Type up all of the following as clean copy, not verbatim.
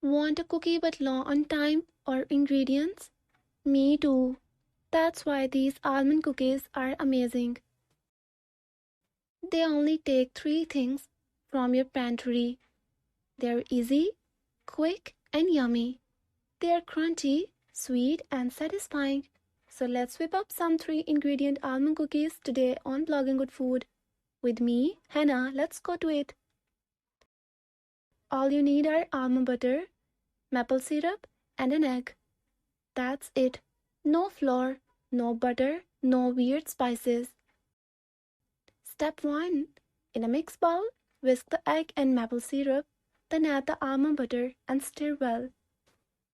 Want a cookie but low on time or ingredients? Me too. That's why these almond cookies are amazing. They only take 3 things from your pantry. They're easy, quick, and yummy. They're crunchy, sweet, and satisfying. So let's whip up some 3-ingredient almond cookies today on Bloggin Good Food. With me, Hannah, let's go to it. All you need are almond butter, maple syrup, and an egg. That's it. No flour, no butter, no weird spices. Step 1. In a mixed bowl, whisk the egg and maple syrup, then add the almond butter and stir well.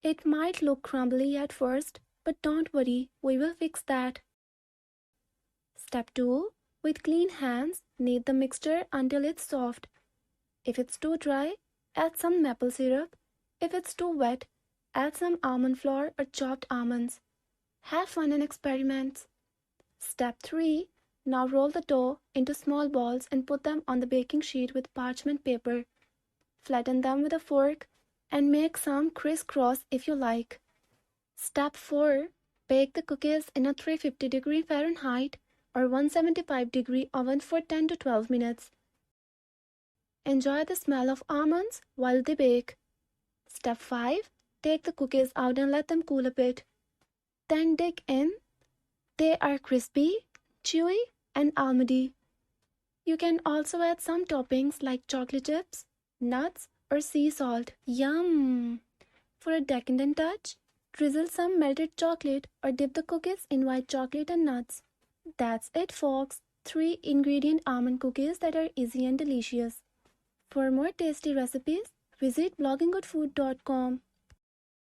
It might look crumbly at first, but don't worry, we will fix that. Step 2. With clean hands, knead the mixture until it's soft. If it's too dry, add some maple syrup. If it's too wet, add some almond flour or chopped almonds. Have fun and experiment. Step 3. Now roll the dough into small balls and put them on the baking sheet with parchment paper. Flatten them with a fork and make some crisscross if you like. Step 4. Bake the cookies in a 350-degree Fahrenheit or 175-degree oven for 10 to 12 minutes. Enjoy the smell of almonds while they bake. Step 5. Take the cookies out and let them cool a bit. Then dig in. They are crispy, chewy, and almondy. You can also add some toppings like chocolate chips, nuts, or sea salt. Yum! For a decadent touch, drizzle some melted chocolate or dip the cookies in white chocolate and nuts. That's it, folks. 3-ingredient almond cookies that are easy and delicious. For more tasty recipes, visit blogginggoodfood.com.